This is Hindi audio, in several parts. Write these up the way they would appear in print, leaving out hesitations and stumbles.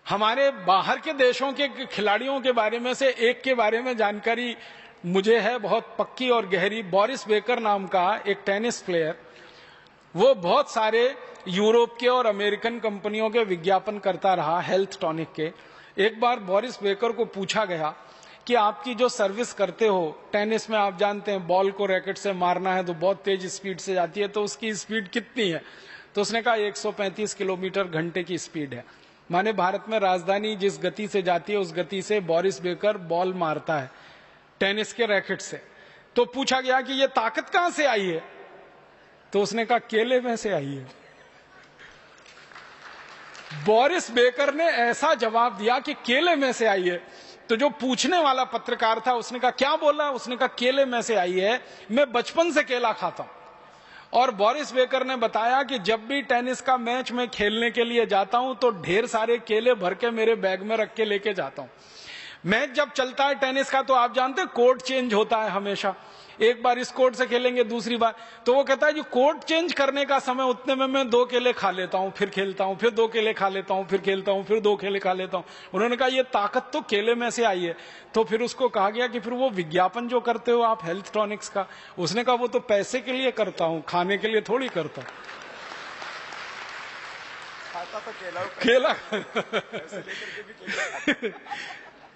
हमारे बाहर के देशों के खिलाड़ियों के बारे में से एक के बारे में जानकारी मुझे है बहुत पक्की और गहरी। बोरिस बेकर नाम का एक टेनिस प्लेयर, वो बहुत सारे यूरोप के और अमेरिकन कंपनियों के विज्ञापन करता रहा हेल्थ टॉनिक के। एक बार बोरिस बेकर को पूछा गया कि आपकी जो सर्विस करते हो टेनिस में, आप जानते हैं बॉल को रैकेट से मारना है तो बहुत तेज स्पीड से जाती है, तो उसकी स्पीड कितनी है? तो उसने कहा 135 किलोमीटर घंटे की स्पीड है। माने भारत में राजधानी जिस गति से जाती है उस गति से बोरिस बेकर बॉल मारता है टेनिस के रैकेट से। तो पूछा गया कि ये ताकत कहां से आई है? तो उसने कहा केले में से आई है। बोरिस बेकर ने ऐसा जवाब दिया कि केले में से आई है। तो जो पूछने वाला पत्रकार था उसने कहा क्या बोला? उसने कहा केले में से आई है, मैं बचपन से केला खाता हूं। और बोरिस बेकर ने बताया कि जब भी टेनिस का मैच मैं खेलने के लिए जाता हूं तो ढेर सारे केले भर के मेरे बैग में रख के लेके जाता हूं। मैच जब चलता है टेनिस का तो आप जानते हैं कोर्ट चेंज होता है हमेशा, एक बार इस कोर्ट से खेलेंगे दूसरी बार। तो वो कहता है जो कोर्ट चेंज करने का समय उतने में मैं 2 केले खा लेता हूं, फिर खेलता हूं, फिर 2 केले खा लेता हूं, फिर खेलता हूं, फिर 2 केले खा लेता हूं। उन्होंने कहा ये ताकत तो केले में से आई है। तो फिर उसको कहा गया कि फिर वो विज्ञापन जो करते हो आप हेल्थ टॉनिक्स का, उसने कहा वो तो पैसे के लिए करता हूं, खाने के लिए थोड़ी करता हूं। केला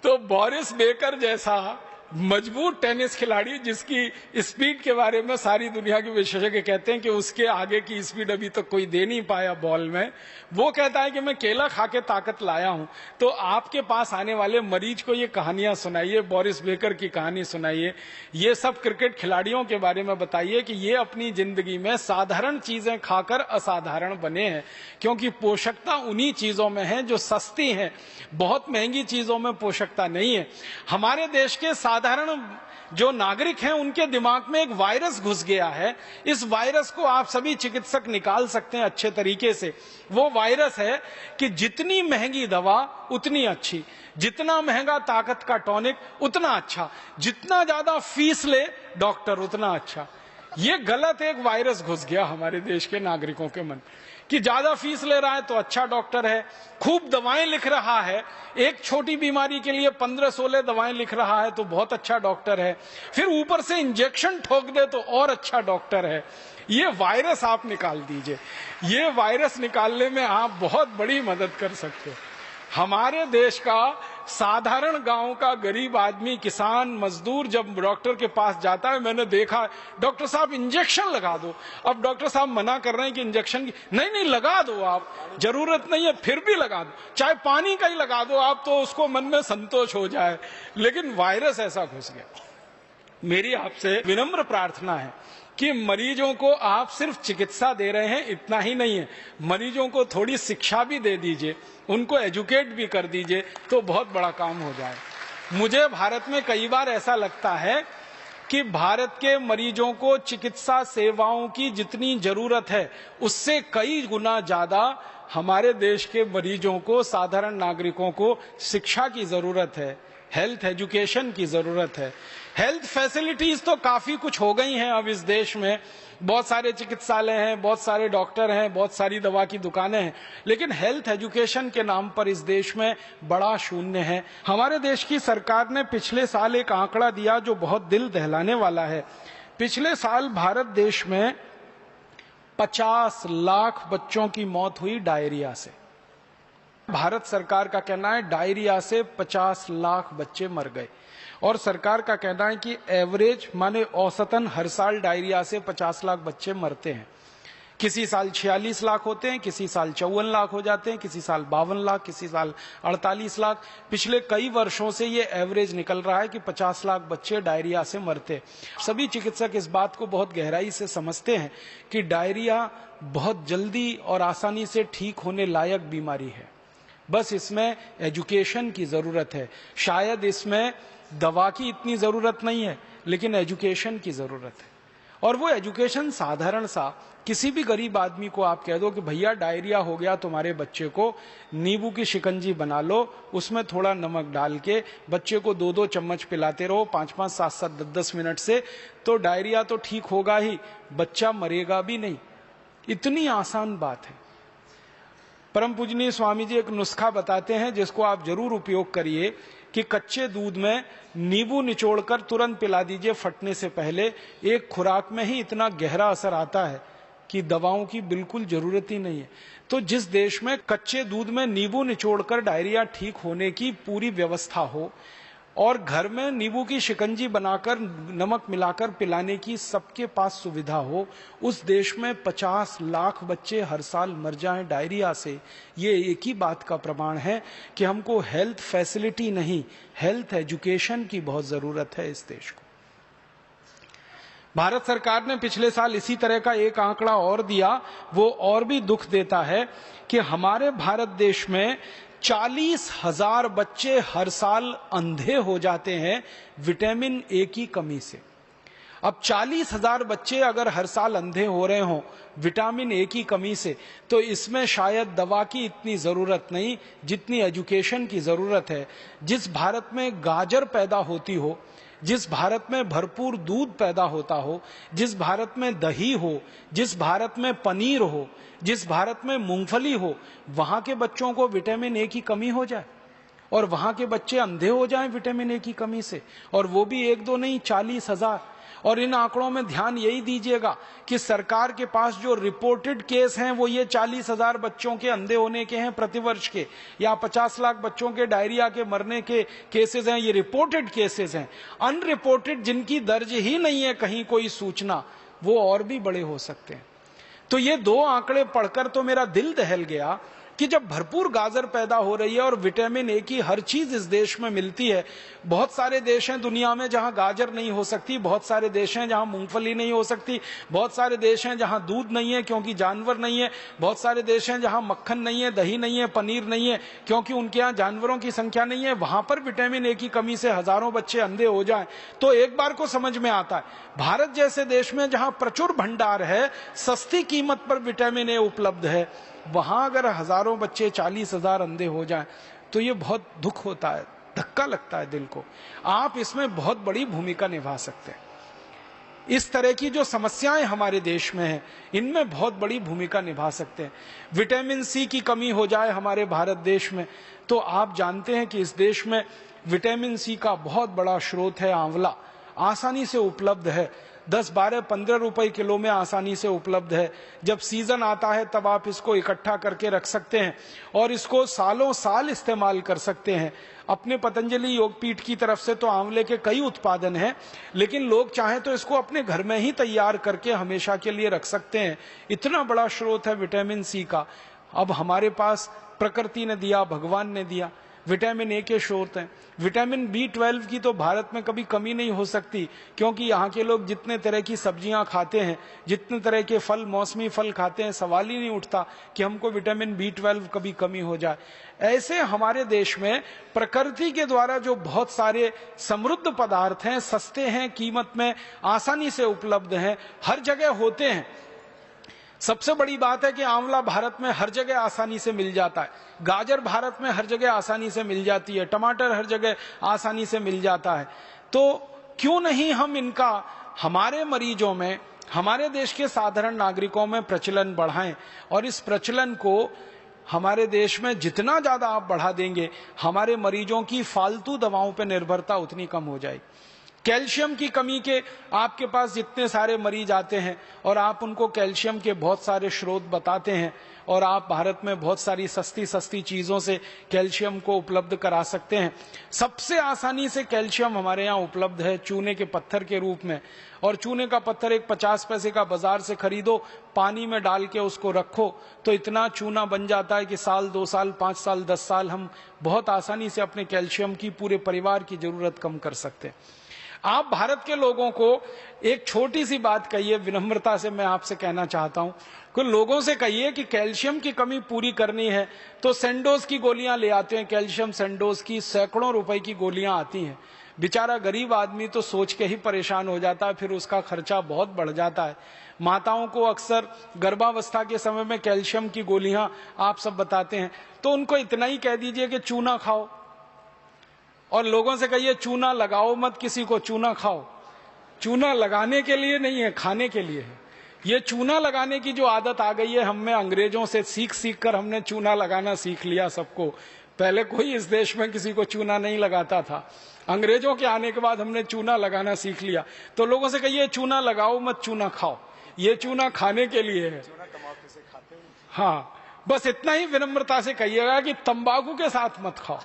तो बोरिस बेकर जैसा मजबूत टेनिस खिलाड़ी जिसकी स्पीड के बारे में सारी दुनिया के विशेषज्ञ कहते हैं कि उसके आगे की स्पीड अभी तक कोई दे नहीं पाया बॉल में, वो कहता है कि मैं केला खा के ताकत लाया हूं। तो आपके पास आने वाले मरीज को ये कहानियां सुनाइए, बोरिस बेकर की कहानी सुनाइए, ये सब क्रिकेट खिलाड़ियों के बारे में बताइए कि ये अपनी जिंदगी में साधारण चीजें खाकर असाधारण बने हैं। क्योंकि पोषकता उन्हीं चीजों में है जो सस्ती है, बहुत महंगी चीजों में पोषकता नहीं है। हमारे देश के साधारण जो नागरिक हैं उनके दिमाग में एक वायरस घुस गया है। इस वायरस को आप सभी चिकित्सक निकाल सकते हैं अच्छे तरीके से। वो वायरस है कि जितनी महंगी दवा उतनी अच्छी, जितना महंगा ताकत का टॉनिक उतना अच्छा, जितना ज्यादा फीस ले डॉक्टर उतना अच्छा। ये गलत एक वायरस घुस गया हमारे देश के नागरिकों के मन कि ज्यादा फीस ले रहा है तो अच्छा डॉक्टर है, खूब दवाएं लिख रहा है, एक छोटी बीमारी के लिए 15-16 दवाएं लिख रहा है तो बहुत अच्छा डॉक्टर है, फिर ऊपर से इंजेक्शन ठोक दे तो और अच्छा डॉक्टर है। ये वायरस आप निकाल दीजिए, ये वायरस निकालने में आप बहुत बड़ी मदद कर सकते हो। हमारे देश का साधारण गांव का गरीब आदमी, किसान, मजदूर जब डॉक्टर के पास जाता है, मैंने देखा डॉक्टर साहब इंजेक्शन लगा दो। अब डॉक्टर साहब मना कर रहे हैं कि इंजेक्शन की नहीं लगा दो, आप जरूरत नहीं है फिर भी लगा दो, चाहे पानी का ही लगा दो आप, तो उसको मन में संतोष हो जाए। लेकिन वायरस ऐसा घुस गया। मेरी आपसे विनम्र प्रार्थना है कि मरीजों को आप सिर्फ चिकित्सा दे रहे हैं इतना ही नहीं है, मरीजों को थोड़ी शिक्षा भी दे दीजिए, उनको एजुकेट भी कर दीजिए तो बहुत बड़ा काम हो जाए। मुझे भारत में कई बार ऐसा लगता है कि भारत के मरीजों को चिकित्सा सेवाओं की जितनी जरूरत है उससे कई गुना ज्यादा हमारे देश के मरीजों को, साधारण नागरिकों को शिक्षा की जरूरत है, हेल्थ एजुकेशन की जरूरत है। हेल्थ फैसिलिटीज तो काफी कुछ हो गई हैं अब इस देश में, बहुत सारे चिकित्सालय हैं, बहुत सारे डॉक्टर हैं, बहुत सारी दवा की दुकानें हैं, लेकिन हेल्थ एजुकेशन के नाम पर इस देश में बड़ा शून्य है। हमारे देश की सरकार ने पिछले साल एक आंकड़ा दिया जो बहुत दिल दहलाने वाला है। पिछले साल भारत देश में 50 लाख बच्चों की मौत हुई डायरिया से। भारत सरकार का कहना है डायरिया से 50 लाख बच्चे मर गए, और सरकार का कहना है कि एवरेज माने औसतन हर साल डायरिया से 50 लाख बच्चे मरते हैं। किसी साल 46 लाख होते हैं, किसी साल 54 लाख हो जाते हैं, किसी साल 52 लाख, किसी साल 48 लाख। पिछले कई वर्षों से ये एवरेज निकल रहा है कि 50 लाख बच्चे डायरिया से मरते। सभी चिकित्सक इस बात को बहुत गहराई से समझते हैं कि डायरिया बहुत जल्दी और आसानी से ठीक होने लायक बीमारी है, बस इसमें एजुकेशन की जरूरत है। शायद इसमें दवा की इतनी जरूरत नहीं है, लेकिन एजुकेशन की जरूरत है। और वो एजुकेशन साधारण सा, किसी भी गरीब आदमी को आप कह दो कि भैया डायरिया हो गया तुम्हारे बच्चे को, नींबू की शिकंजी बना लो, उसमें थोड़ा नमक डाल के बच्चे को 2-2 चम्मच पिलाते रहो 5-5, 7-7, 10-10 मिनट से, तो डायरिया तो ठीक होगा ही, बच्चा मरेगा भी नहीं। इतनी आसान बात है। परम पूजनीय स्वामी जी एक नुस्खा बताते हैं जिसको आप जरूर उपयोग करिए कि कच्चे दूध में नींबू निचोड़कर तुरंत पिला दीजिए फटने से पहले। एक खुराक में ही इतना गहरा असर आता है कि दवाओं की बिल्कुल जरूरत ही नहीं है। तो जिस देश में कच्चे दूध में नींबू निचोड़कर डायरिया ठीक होने की पूरी व्यवस्था हो और घर में नींबू की शिकंजी बनाकर नमक मिलाकर पिलाने की सबके पास सुविधा हो, उस देश में 50 लाख बच्चे हर साल मर जाएं डायरिया से। ये एक ही बात का प्रमाण है कि हमको हेल्थ फैसिलिटी नहीं, हेल्थ एजुकेशन की बहुत जरूरत है इस देश को। भारत सरकार ने पिछले साल इसी तरह का एक आंकड़ा और दिया, वो और भी दुख देता है कि हमारे भारत देश में 40,000 बच्चे हर साल अंधे हो जाते हैं विटामिन ए की कमी से। अब 40,000 बच्चे अगर हर साल अंधे हो रहे हों विटामिन ए की कमी से, तो इसमें शायद दवा की इतनी जरूरत नहीं जितनी एजुकेशन की जरूरत है। जिस भारत में गाजर पैदा होती हो, जिस भारत में भरपूर दूध पैदा होता हो, जिस भारत में दही हो, जिस भारत में पनीर हो, जिस भारत में मूंगफली हो, वहां के बच्चों को विटामिन ए की कमी हो जाए और वहां के बच्चे अंधे हो जाएं विटामिन ए की कमी से, और वो भी एक दो नहीं 40,000। और इन आंकड़ों में ध्यान यही दीजिएगा कि सरकार के पास जो रिपोर्टेड केस हैं वो ये 40,000 बच्चों के अंधे होने के हैं प्रतिवर्ष के, या 50 लाख बच्चों के डायरिया के मरने के केसेस हैं, ये रिपोर्टेड केसेस हैं। अनरिपोर्टेड जिनकी दर्ज ही नहीं है कहीं कोई सूचना, वो और भी बड़े हो सकते हैं। तो ये दो आंकड़े पढ़कर तो मेरा दिल दहल गया कि जब भरपूर गाजर पैदा हो रही है और विटामिन ए की हर चीज इस देश में मिलती है। बहुत सारे देश हैं दुनिया में जहां गाजर नहीं हो सकती, बहुत सारे देश हैं जहां मूंगफली नहीं हो सकती, बहुत सारे देश हैं जहां दूध नहीं है क्योंकि जानवर नहीं है, बहुत सारे देश हैं जहां मक्खन नहीं है, दही नहीं है, पनीर नहीं है क्योंकि उनके यहाँ जानवरों की संख्या नहीं है। वहां पर विटामिन ए की कमी से हजारों बच्चे अंधे हो जाएं तो एक बार को समझ में आता है। भारत जैसे देश में जहां प्रचुर भंडार है, सस्ती कीमत पर विटामिन ए उपलब्ध है, वहां अगर हजारों बच्चे 40,000 अंधे हो जाएं तो ये बहुत दुख होता है, धक्का लगता है दिल को। आप इसमें बहुत बड़ी भूमिका निभा सकते हैं। इस तरह की जो समस्याएं हमारे देश में हैं इनमें बहुत बड़ी भूमिका निभा सकते हैं। विटामिन सी की कमी हो जाए हमारे भारत देश में, तो आप जानते हैं कि इस देश में विटामिन सी का बहुत बड़ा स्रोत है आंवला, आसानी से उपलब्ध है, 10, 12, 15 रुपए किलो में आसानी से उपलब्ध है। जब सीजन आता है तब आप इसको इकट्ठा करके रख सकते हैं और इसको सालों साल इस्तेमाल कर सकते हैं। अपने पतंजलि योगपीठ की तरफ से तो आंवले के कई उत्पादन हैं, लेकिन लोग चाहें तो इसको अपने घर में ही तैयार करके हमेशा के लिए रख सकते हैं। इतना बड़ा स्रोत है विटामिन सी का। अब हमारे पास प्रकृति ने दिया, भगवान ने दिया, विटामिन ए के स्रोत हैं। विटामिन B12 की तो भारत में कभी कमी नहीं हो सकती क्योंकि यहाँ के लोग जितने तरह की सब्जियां खाते हैं, जितने तरह के फल, मौसमी फल खाते हैं, सवाल ही नहीं उठता कि हमको विटामिन B12 कभी कमी हो जाए। ऐसे हमारे देश में प्रकृति के द्वारा जो बहुत सारे समृद्ध पदार्थ हैं, सस्ते हैं, कीमत में आसानी से उपलब्ध हैं, हर जगह होते हैं। सबसे बड़ी बात है कि आंवला भारत में हर जगह आसानी से मिल जाता है, गाजर भारत में हर जगह आसानी से मिल जाती है, टमाटर हर जगह आसानी से मिल जाता है। तो क्यों नहीं हम इनका हमारे मरीजों में, हमारे देश के साधारण नागरिकों में प्रचलन बढ़ाएं। और इस प्रचलन को हमारे देश में जितना ज्यादा आप बढ़ा देंगे, हमारे मरीजों की फालतू दवाओं पर निर्भरता उतनी कम हो जाएगी। कैल्शियम की कमी के आपके पास जितने सारे मरीज आते हैं और आप उनको कैल्शियम के बहुत सारे स्रोत बताते हैं और आप भारत में बहुत सारी सस्ती सस्ती चीजों से कैल्शियम को उपलब्ध करा सकते हैं। सबसे आसानी से कैल्शियम हमारे यहाँ उपलब्ध है चूने के पत्थर के रूप में, और चूने का पत्थर एक 50 पैसे का बाजार से खरीदो, पानी में डाल के उसको रखो तो इतना चूना बन जाता है कि साल, 2 साल, 5 साल, 10 साल हम बहुत आसानी से अपने कैल्शियम की पूरे परिवार की जरूरत कम कर सकते हैं। आप भारत के लोगों को एक छोटी सी बात कहिए, विनम्रता से मैं आपसे कहना चाहता हूं कि लोगों से कहिए कि कैल्शियम की कमी पूरी करनी है तो सेंडोज की गोलियां ले आते हैं। कैल्शियम सेंडोज की सैकड़ों रुपए की गोलियां आती हैं। बेचारा गरीब आदमी तो सोच के ही परेशान हो जाता है, फिर उसका खर्चा बहुत बढ़ जाता है। माताओं को अक्सर गर्भावस्था के समय में कैल्शियम की गोलियां आप सब बताते हैं, तो उनको इतना ही कह दीजिए कि चूना खाओ, और लोगों से कहिए चूना लगाओ मत किसी को, चूना खाओ। चूना लगाने के लिए नहीं है, खाने के लिए है, ये चूना लगाने की जो आदत आ गई है हम में, अंग्रेजों से सीख सीख कर हमने चूना लगाना सीख लिया सबको। पहले कोई इस देश में किसी को चूना नहीं लगाता था, अंग्रेजों के आने के बाद हमने चूना लगाना सीख लिया। तो लोगों से कहिए चूना लगाओ मत, चूना खाओ। ये चूना खाने के लिए है। हाँ, बस इतना ही विनम्रता से कहिएगा कि तंबाकू के साथ मत खाओ।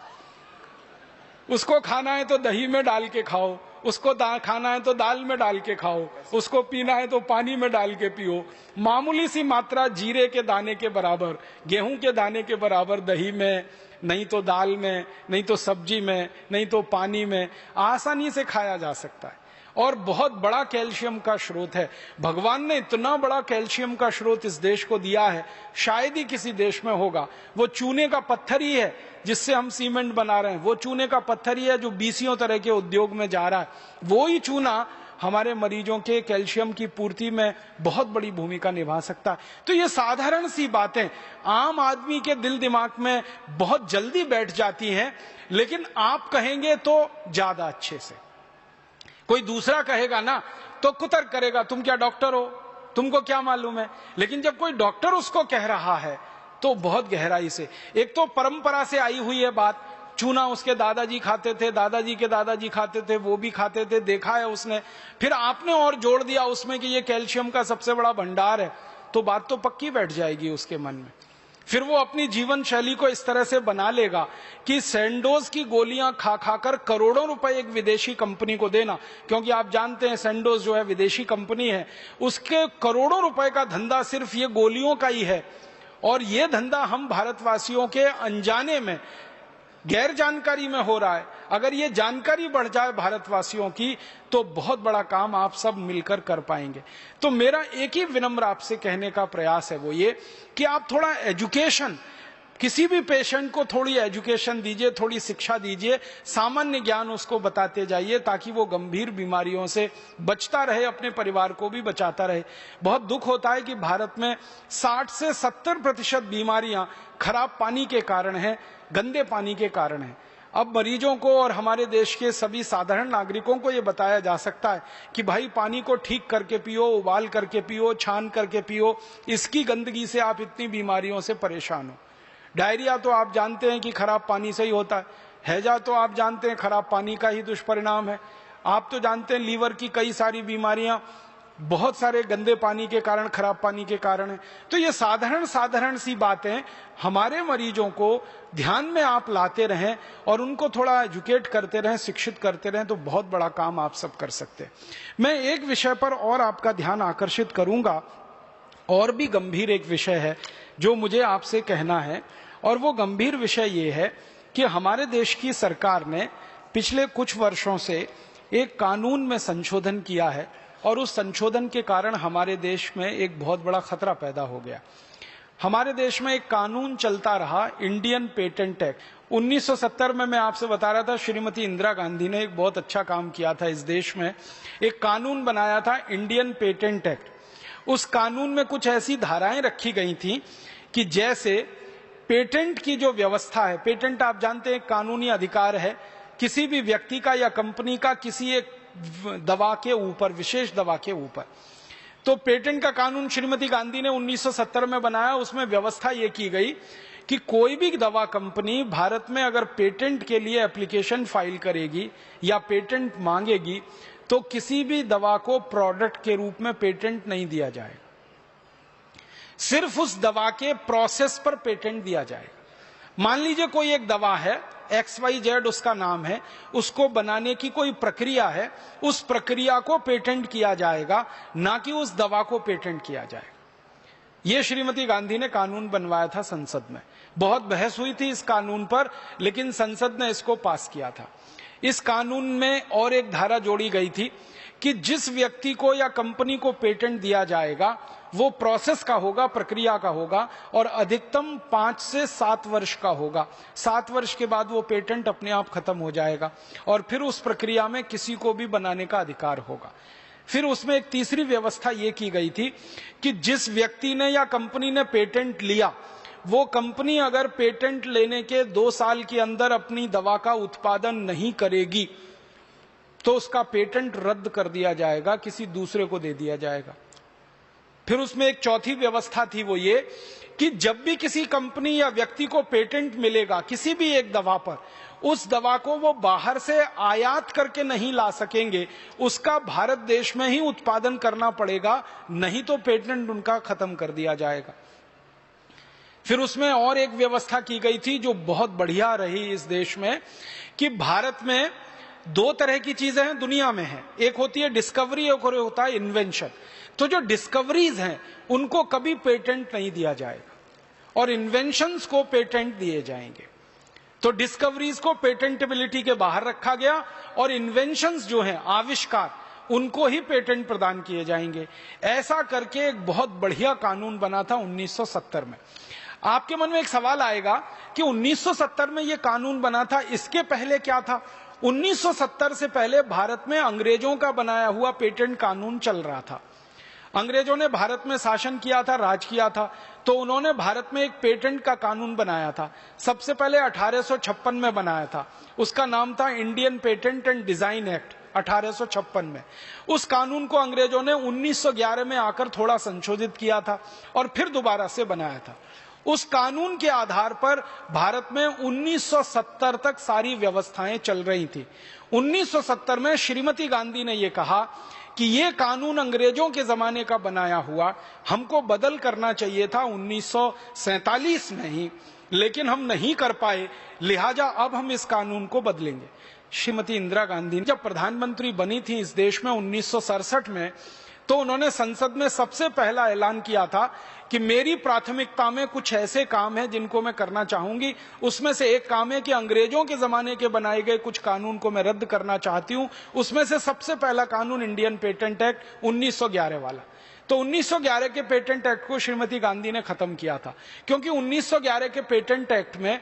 उसको खाना है तो दही में डाल के खाओ, उसको खाना है तो दाल में डाल के खाओ, उसको पीना है तो पानी में डाल के पियो। मामूली सी मात्रा जीरे के दाने के बराबर, गेहूं के दाने के बराबर दही में, नहीं तो दाल में, नहीं तो सब्जी में, नहीं तो पानी में आसानी से खाया जा सकता है और बहुत बड़ा कैल्शियम का स्रोत है। भगवान ने इतना बड़ा कैल्शियम का स्रोत इस देश को दिया है, शायद ही किसी देश में होगा। वो चूने का पत्थर ही है जिससे हम सीमेंट बना रहे हैं, वो चूने का पत्थर ही है जो 20 तरह के उद्योग में जा रहा है। वो ही चूना हमारे मरीजों के कैल्शियम की पूर्ति में बहुत बड़ी भूमिका निभा सकता है। तो ये साधारण सी बातें आम आदमी के दिल दिमाग में बहुत जल्दी बैठ जाती हैं, लेकिन आप कहेंगे तो ज्यादा अच्छे से। कोई दूसरा कहेगा ना तो कुतर्क करेगा, तुम क्या डॉक्टर हो, तुमको क्या मालूम है। लेकिन जब कोई डॉक्टर उसको कह रहा है तो बहुत गहराई से, एक तो परंपरा से आई हुई है बात, चूना उसके दादाजी खाते थे, दादाजी के दादाजी खाते थे, वो भी खाते थे, देखा है उसने। फिर आपने और जोड़ दिया उसमें कि ये कैल्शियम का सबसे बड़ा भंडार है, तो बात तो पक्की बैठ जाएगी उसके मन में। फिर वो अपनी जीवन शैली को इस तरह से बना लेगा कि सैंडोज की गोलियां खा खाकर करोड़ों रुपए एक विदेशी कंपनी को देना, क्योंकि आप जानते हैं सैंडोज जो है विदेशी कंपनी है, उसके करोड़ों रुपए का धंधा सिर्फ ये गोलियों का ही है। और ये धंधा हम भारतवासियों के अनजाने में, गैर जानकारी में हो रहा है। अगर ये जानकारी बढ़ जाए भारतवासियों की तो बहुत बड़ा काम आप सब मिलकर कर पाएंगे। तो मेरा एक ही विनम्र आपसे कहने का प्रयास है वो ये कि आप थोड़ा एजुकेशन, किसी भी पेशेंट को थोड़ी एजुकेशन दीजिए, थोड़ी शिक्षा दीजिए, सामान्य ज्ञान उसको बताते जाइए ताकि वो गंभीर बीमारियों से बचता रहे, अपने परिवार को भी बचाता रहे। बहुत दुख होता है कि भारत में 60 से 70% बीमारियां खराब पानी के कारण है, गंदे पानी के कारण है। अब मरीजों को और हमारे देश के सभी साधारण नागरिकों को यह बताया जा सकता है कि भाई पानी को ठीक करके पियो, उबाल करके पियो, छान करके पियो, इसकी गंदगी से आप इतनी बीमारियों से परेशान हो। डायरिया तो आप जानते हैं कि खराब पानी से ही होता है, हैजा तो आप जानते हैं खराब पानी का ही दुष्परिणाम है। आप तो जानते हैं लीवर की कई सारी बीमारियां बहुत सारे गंदे पानी के कारण, खराब पानी के कारण है। तो ये साधारण सी बातें हमारे मरीजों को ध्यान में आप लाते रहें और उनको थोड़ा एजुकेट करते रहें, शिक्षित करते रहें, तो बहुत बड़ा काम आप सब कर सकते हैं। मैं एक विषय पर और आपका ध्यान आकर्षित करूंगा, और भी गंभीर एक विषय है जो मुझे आपसे कहना है, और वो गंभीर विषय ये है कि हमारे देश की सरकार ने पिछले कुछ वर्षों से एक कानून में संशोधन किया है और उस संशोधन के कारण हमारे देश में एक बहुत बड़ा खतरा पैदा हो गया। हमारे देश में एक कानून चलता रहा, इंडियन पेटेंट एक्ट। 1970 में मैं आपसे बता रहा था, श्रीमती इंदिरा गांधी ने एक बहुत अच्छा काम किया था इस देश में, एक कानून बनाया था इंडियन पेटेंट एक्ट। उस कानून में कुछ ऐसी धाराएं रखी गई थी कि जैसे पेटेंट की जो व्यवस्था है, पेटेंट आप जानते हैं कानूनी अधिकार है किसी भी व्यक्ति का या कंपनी का किसी एक दवा के ऊपर, विशेष दवा के ऊपर। तो पेटेंट का कानून श्रीमती गांधी ने 1970 में बनाया। उसमें व्यवस्था यह की गई कि कोई भी दवा कंपनी भारत में अगर पेटेंट के लिए एप्लीकेशन फाइल करेगी या पेटेंट मांगेगी तो किसी भी दवा को प्रोडक्ट के रूप में पेटेंट नहीं दिया जाएगा, सिर्फ उस दवा के प्रोसेस पर पेटेंट दिया जाएगा। मान लीजिए कोई एक दवा है, XYZ उसका नाम है, उसको बनाने की कोई प्रक्रिया है, उस प्रक्रिया को पेटेंट किया जाएगा, ना कि उस दवा को पेटेंट किया जाएगा। यह श्रीमती गांधी ने कानून बनवाया था संसद में। बहुत बहस हुई थी इस कानून पर, लेकिन संसद ने इसको पास किया था। इस कानून में और एक धारा जोड़ी गई थी कि जिस व्यक्ति को या कंपनी को पेटेंट दिया जाएगा वो प्रोसेस का होगा, प्रक्रिया का होगा, और अधिकतम 5 से 7 वर्ष का होगा। 7 वर्ष के बाद वो पेटेंट अपने आप खत्म हो जाएगा और फिर उस प्रक्रिया में किसी को भी बनाने का अधिकार होगा। फिर उसमें एक तीसरी व्यवस्था ये की गई थी कि जिस व्यक्ति ने या कंपनी ने पेटेंट लिया, वो कंपनी अगर पेटेंट लेने के 2 साल के अंदर अपनी दवा का उत्पादन नहीं करेगी तो उसका पेटेंट रद्द कर दिया जाएगा, किसी दूसरे को दे दिया जाएगा। फिर उसमें एक चौथी व्यवस्था थी, वो ये कि जब भी किसी कंपनी या व्यक्ति को पेटेंट मिलेगा किसी भी एक दवा पर, उस दवा को वो बाहर से आयात करके नहीं ला सकेंगे, उसका भारत देश में ही उत्पादन करना पड़ेगा, नहीं तो पेटेंट उनका खत्म कर दिया जाएगा। फिर उसमें और एक व्यवस्था की गई थी जो बहुत बढ़िया रही इस देश में, कि भारत में दो तरह की चीजें हैं, दुनिया में है, एक होती है डिस्कवरी और होता है इन्वेंशन। तो जो डिस्कवरीज हैं उनको कभी पेटेंट नहीं दिया जाएगा और इन्वेंशंस को पेटेंट दिए जाएंगे। तो डिस्कवरीज को पेटेंटेबिलिटी के बाहर रखा गया और इन्वेंशंस जो हैं, आविष्कार, उनको ही पेटेंट प्रदान किए जाएंगे। ऐसा करके एक बहुत बढ़िया कानून बना था 1970 में। आपके मन में एक सवाल आएगा कि 1970 में यह कानून बना था, इसके पहले क्या था? 1970 से पहले भारत में अंग्रेजों का बनाया हुआ पेटेंट कानून चल रहा था। अंग्रेजों ने भारत में शासन किया था, राज किया था, तो उन्होंने भारत में एक पेटेंट का कानून बनाया था। सबसे पहले 1856 में बनाया था, उसका नाम था Indian patent and design act 1856 में। उस कानून को अंग्रेजों ने 1911 में आकर थोड़ा संशोधित किया था और फिर दोबारा से बनाया था। उस कानून के आधार पर भारत में 1970 तक सारी व्यवस्थाएं चल रही थी। 1970 में श्रीमती गांधी ने यह कहा कि यह कानून अंग्रेजों के जमाने का बनाया हुआ, हमको बदल करना चाहिए था 1947 में ही, लेकिन हम नहीं कर पाए, लिहाजा अब हम इस कानून को बदलेंगे। श्रीमती इंदिरा गांधी जब प्रधानमंत्री बनी थी इस देश में 1967 में, तो उन्होंने संसद में सबसे पहला ऐलान किया था कि मेरी प्राथमिकता में कुछ ऐसे काम हैं जिनको मैं करना चाहूंगी। उसमें से एक काम है कि अंग्रेजों के जमाने के बनाए गए कुछ कानून को मैं रद्द करना चाहती हूं। उसमें से सबसे पहला कानून इंडियन पेटेंट एक्ट 1911 वाला। तो 1911 के पेटेंट एक्ट को श्रीमती गांधी ने खत्म किया था, क्योंकि 1911 के पेटेंट एक्ट में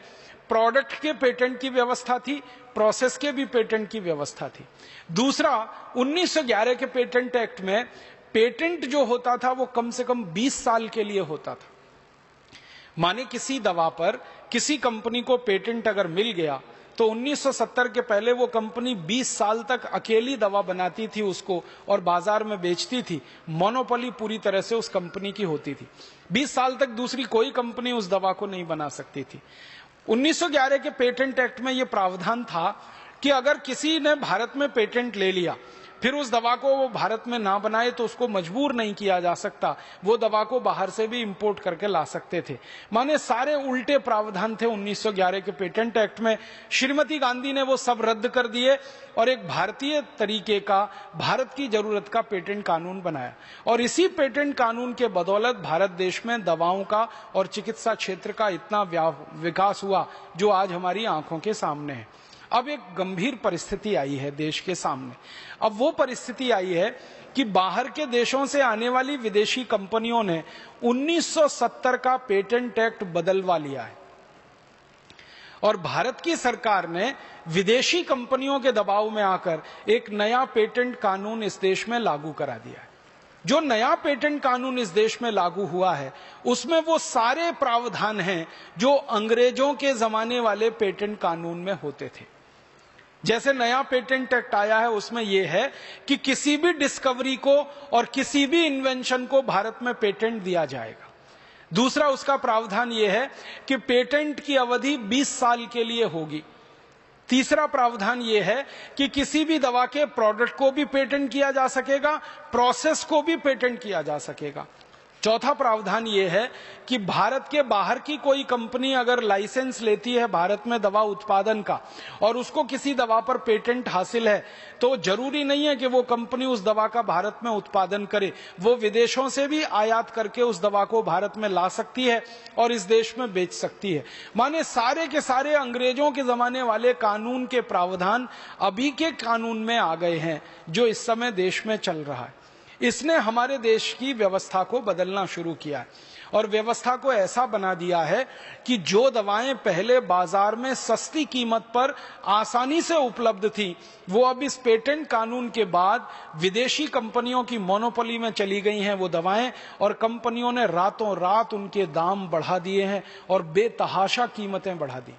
प्रोडक्ट के पेटेंट की व्यवस्था थी, प्रोसेस के भी पेटेंट की व्यवस्था थी। दूसरा, 1911 के पेटेंट एक्ट में पेटेंट जो होता था वो कम से कम 20 साल के लिए होता था। माने किसी दवा पर किसी कंपनी को पेटेंट अगर मिल गया तो 1970 के पहले वो कंपनी 20 साल तक अकेली दवा बनाती थी उसको और बाजार में बेचती थी। मोनोपोली पूरी तरह से उस कंपनी की होती थी। 20 साल तक दूसरी कोई कंपनी उस दवा को नहीं बना सकती थी। 1911 के पेटेंट एक्ट में यह प्रावधान था कि अगर किसी ने भारत में पेटेंट ले लिया, फिर उस दवा को वो भारत में ना बनाए तो उसको मजबूर नहीं किया जा सकता, वो दवा को बाहर से भी इंपोर्ट करके ला सकते थे। माने सारे उल्टे प्रावधान थे 1911 के पेटेंट एक्ट में। श्रीमती गांधी ने वो सब रद्द कर दिए और एक भारतीय तरीके का, भारत की जरूरत का पेटेंट कानून बनाया। और इसी पेटेंट कानून के बदौलत भारत देश में दवाओं का और चिकित्सा क्षेत्र का इतना विकास हुआ जो आज हमारी आंखों के सामने है। अब एक गंभीर परिस्थिति आई है देश के सामने। अब वो परिस्थिति आई है कि बाहर के देशों से आने वाली विदेशी कंपनियों ने 1970 का पेटेंट एक्ट बदलवा लिया है और भारत की सरकार ने विदेशी कंपनियों के दबाव में आकर एक नया पेटेंट कानून इस देश में लागू करा दिया है। जो नया पेटेंट कानून इस देश में लागू हुआ है उसमें वो सारे प्रावधान हैं जो अंग्रेजों के जमाने वाले पेटेंट कानून में होते थे। जैसे नया पेटेंट एक्ट आया है उसमें यह है कि किसी भी डिस्कवरी को और किसी भी इन्वेंशन को भारत में पेटेंट दिया जाएगा। दूसरा, उसका प्रावधान यह है कि पेटेंट की अवधि 20 साल के लिए होगी। तीसरा प्रावधान यह है कि किसी भी दवा के प्रोडक्ट को भी पेटेंट किया जा सकेगा, प्रोसेस को भी पेटेंट किया जा सकेगा। चौथा प्रावधान यह है कि भारत के बाहर की कोई कंपनी अगर लाइसेंस लेती है भारत में दवा उत्पादन का और उसको किसी दवा पर पेटेंट हासिल है, तो जरूरी नहीं है कि वो कंपनी उस दवा का भारत में उत्पादन करे, वो विदेशों से भी आयात करके उस दवा को भारत में ला सकती है और इस देश में बेच सकती है। माने सारे के सारे अंग्रेजों के जमाने वाले कानून के प्रावधान अभी के कानून में आ गए हैं जो इस समय देश में चल रहा है। इसने हमारे देश की व्यवस्था को बदलना शुरू किया है और व्यवस्था को ऐसा बना दिया है कि जो दवाएं पहले बाजार में सस्ती कीमत पर आसानी से उपलब्ध थी, वो अब इस पेटेंट कानून के बाद विदेशी कंपनियों की मोनोपोली में चली गई हैं वो दवाएं, और कंपनियों ने रातों रात उनके दाम बढ़ा दिए हैं और बेतहाशा कीमतें बढ़ा दी।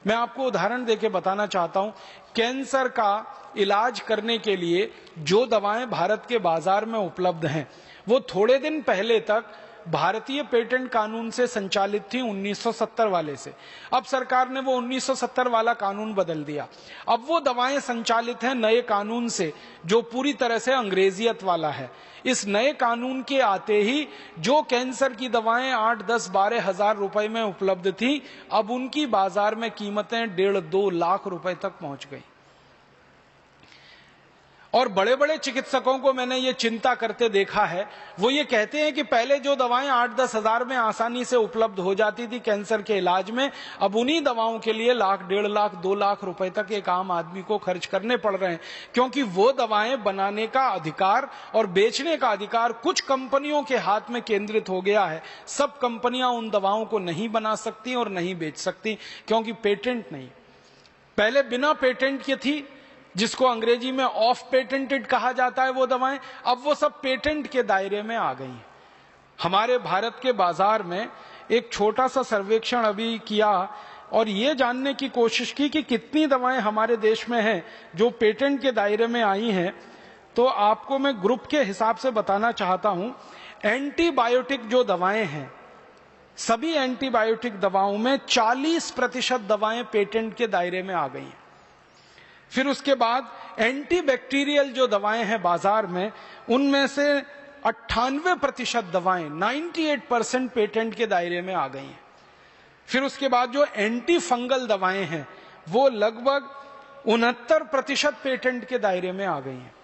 मैं आपको उदाहरण देके बताना चाहता हूं, कैंसर का इलाज करने के लिए जो दवाएं भारत के बाजार में उपलब्ध हैं वो थोड़े दिन पहले तक भारतीय पेटेंट कानून से संचालित थी, 1970 वाले से। अब सरकार ने वो 1970 वाला कानून बदल दिया। अब वो दवाएं संचालित हैं नए कानून से, जो पूरी तरह से अंग्रेजियत वाला है। इस नए कानून के आते ही जो कैंसर की दवाएं 8, 10, 12 हजार रुपए में उपलब्ध थी, अब उनकी बाजार में कीमतें 1.5-2 लाख रुपए तक पहुंच गई। और बड़े बड़े चिकित्सकों को मैंने ये चिंता करते देखा है। वो ये कहते हैं कि पहले जो दवाएं 8-10 हजार में आसानी से उपलब्ध हो जाती थी कैंसर के इलाज में, अब उन्हीं दवाओं के लिए लाख, 1.5 लाख, 2 लाख रुपए तक एक आम आदमी को खर्च करने पड़ रहे हैं, क्योंकि वो दवाएं बनाने का अधिकार और बेचने का अधिकार कुछ कंपनियों के हाथ में केंद्रित हो गया है। सब कंपनियां उन दवाओं को नहीं बना सकती और नहीं बेच सकती, क्योंकि पेटेंट नहीं। पहले बिना पेटेंट की थी, जिसको अंग्रेजी में ऑफ पेटेंटेड कहा जाता है वो दवाएं, अब वो सब पेटेंट के दायरे में आ गई हैं। हमारे भारत के बाजार में एक छोटा सा सर्वेक्षण अभी किया और ये जानने की कोशिश की कि कितनी दवाएं हमारे देश में हैं जो पेटेंट के दायरे में आई हैं। तो आपको मैं ग्रुप के हिसाब से बताना चाहता हूं। एंटीबायोटिक जो दवाएं हैं, सभी एंटीबायोटिक दवाओं में 40% दवाएं पेटेंट के दायरे में आ गई हैं। फिर उसके बाद एंटीबैक्टीरियल जो दवाएं हैं बाजार में, उनमें से 98% दवाएं, 98% पेटेंट के दायरे में आ गई हैं। फिर उसके बाद जो एंटी फंगल दवाएं हैं, वो लगभग 69% पेटेंट के दायरे में आ गई हैं।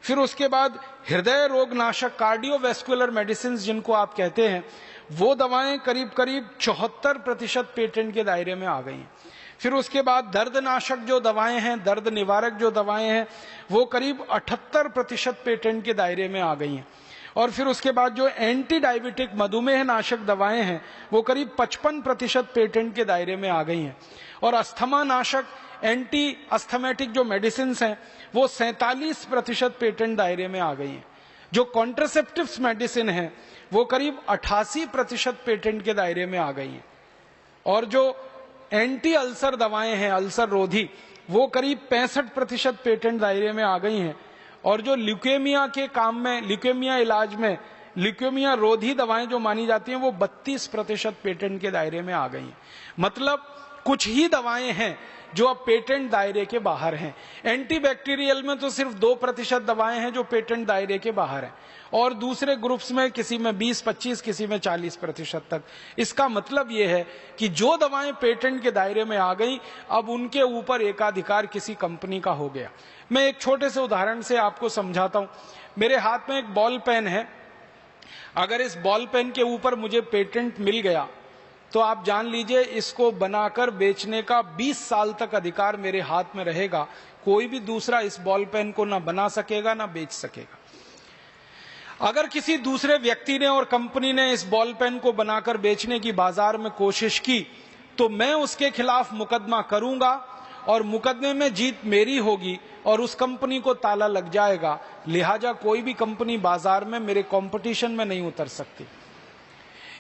फिर उसके बाद हृदय रोग नाशक, कार्डियोवैस्कुलर मेडिसिन जिनको आप कहते हैं, वो दवाएं करीब करीब 74% पेटेंट के दायरे में आ गई हैं। फिर उसके बाद दर्दनाशक जो दवाएं हैं, दर्द निवारक जो दवाएं हैं, वो करीब 78% पेटेंट के दायरे में आ गई हैं। और फिर उसके बाद जो एंटी डायबिटिक मधुमेह नाशक दवाएं हैं, वो करीब 55% पेटेंट के दायरे में आ गई हैं। और अस्थमा नाशक, एंटी अस्थमेटिक जो मेडिसिन हैं, वो 47% पेटेंट दायरे में आ गई हैं। जो कॉन्ट्रासेप्टिव्स मेडिसिन है, वो करीब 88% पेटेंट के दायरे में आ गई हैं। और जो एंटी अल्सर दवाएं हैं, अल्सर रोधी, वो करीब 65% पेटेंट दायरे में आ गई हैं। और जो ल्यूकेमिया के काम में, ल्यूकेमिया इलाज में ल्यूकेमिया रोधी दवाएं जो मानी जाती हैं, वो 32% पेटेंट के दायरे में आ गई हैं। मतलब कुछ ही दवाएं हैं जो अब पेटेंट दायरे के बाहर हैं। एंटीबैक्टीरियल में तो सिर्फ 2% दवाएं हैं जो पेटेंट दायरे के बाहर हैं, और दूसरे ग्रुप्स में किसी में 20-25, किसी में 40% तक। इसका मतलब यह है कि जो दवाएं पेटेंट के दायरे में आ गई, अब उनके ऊपर एकाधिकार किसी कंपनी का हो गया। मैं एक छोटे से उदाहरण से आपको समझाता हूं। मेरे हाथ में एक बॉल पेन है। अगर इस बॉल पेन के ऊपर मुझे पेटेंट मिल गया, तो आप जान लीजिए इसको बनाकर बेचने का 20 साल तक अधिकार मेरे हाथ में रहेगा। कोई भी दूसरा इस बॉल पेन को ना बना सकेगा, ना बेच सकेगा। अगर किसी दूसरे व्यक्ति ने और कंपनी ने इस बॉल पेन को बनाकर बेचने की बाजार में कोशिश की, तो मैं उसके खिलाफ मुकदमा करूंगा और मुकदमे में जीत मेरी होगी और उस कंपनी को ताला लग जाएगा। लिहाजा कोई भी कंपनी बाजार में मेरे कंपटीशन में नहीं उतर सकती।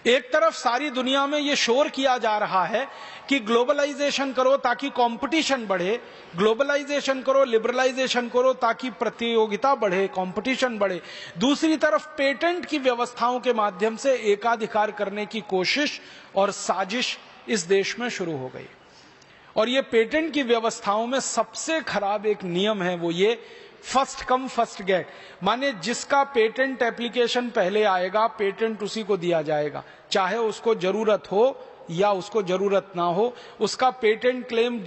एक तरफ सारी दुनिया में ये शोर किया जा रहा है कि ग्लोबलाइजेशन करो ताकि कंपटीशन बढ़े, ग्लोबलाइजेशन करो, लिबरलाइजेशन करो ताकि प्रतियोगिता बढ़े, कंपटीशन बढ़े। दूसरी तरफ पेटेंट की व्यवस्थाओं के माध्यम से एकाधिकार करने की कोशिश और साजिश इस देश में शुरू हो गई। और ये पेटेंट की व्यवस्थाओं में सबसे खराब एक नियम है, वो ये फर्स्ट कम फर्स्ट गेट। माने जिसका पेटेंट एप्लीकेशन पहले आएगा, पेटेंट उसी को दिया जाएगा, चाहे उसको जरूरत हो या उसको जरूरत ना हो। उसका पेटेंट क्लेम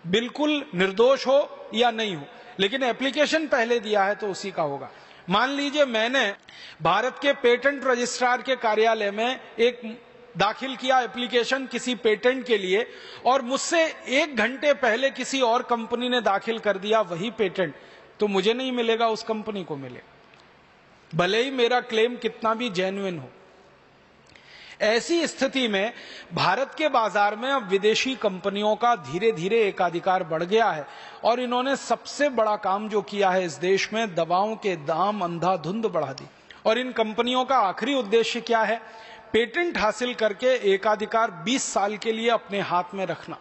बिल्कुल निर्दोष हो या नहीं हो, लेकिन एप्लीकेशन पहले दिया है तो उसी का होगा। मान लीजिए मैंने भारत के पेटेंट रजिस्ट्रार के कार्यालय में एक दाखिल किया एप्लीकेशन किसी पेटेंट के लिए, और मुझसे 1 घंटे पहले किसी और कंपनी ने दाखिल कर दिया वही पेटेंट, तो मुझे नहीं मिलेगा, उस कंपनी को मिलेगा, भले ही मेरा क्लेम कितना भी जेन्युइन हो। ऐसी स्थिति में भारत के बाजार में अब विदेशी कंपनियों का धीरे धीरे एकाधिकार बढ़ गया है, और इन्होंने सबसे बड़ा काम जो किया है इस देश में, दवाओं के दाम अंधाधुंध बढ़ा दी। और इन कंपनियों का आखिरी उद्देश्य क्या है? पेटेंट हासिल करके एकाधिकार 20 साल के लिए अपने हाथ में रखना।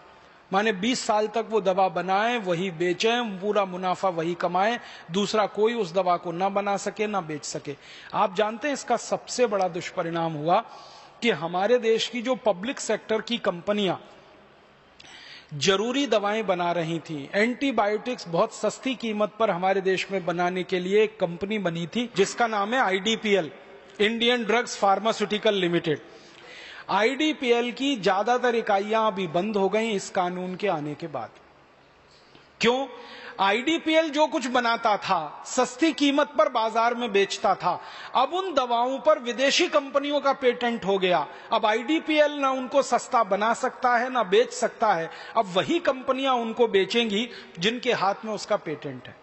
माने 20 साल तक वो दवा बनाएं, वही बेचें, पूरा मुनाफा वही कमाएं, दूसरा कोई उस दवा को ना बना सके ना बेच सके। आप जानते हैं इसका सबसे बड़ा दुष्परिणाम हुआ कि हमारे देश की जो पब्लिक सेक्टर की कंपनियां जरूरी दवाएं बना रही थी, एंटीबायोटिक्स बहुत सस्ती कीमत पर हमारे देश में बनाने के लिए एक कंपनी बनी थी जिसका नाम है IDPL, Indian drugs pharmaceutical limited. IDPL की ज्यादातर इकाइयां अभी बंद हो गई इस कानून के आने के बाद। क्यों? आईडीपीएल जो कुछ बनाता था, सस्ती कीमत पर बाजार में बेचता था, अब उन दवाओं पर विदेशी कंपनियों का पेटेंट हो गया। अब आईडीपीएल ना उनको सस्ता बना सकता है ना बेच सकता है, अब वही कंपनियां उनको बेचेंगी जिनके हाथ में उसका पेटेंट है।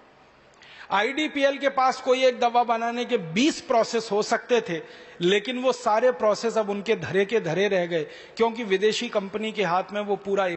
आईडीपीएल के पास कोई एक दवा बनाने के 20 प्रोसेस हो सकते थे, लेकिन वो सारे प्रोसेस अब उनके धरे के धरे रह गए, क्योंकि विदेशी कंपनी के हाथ में वो पूरा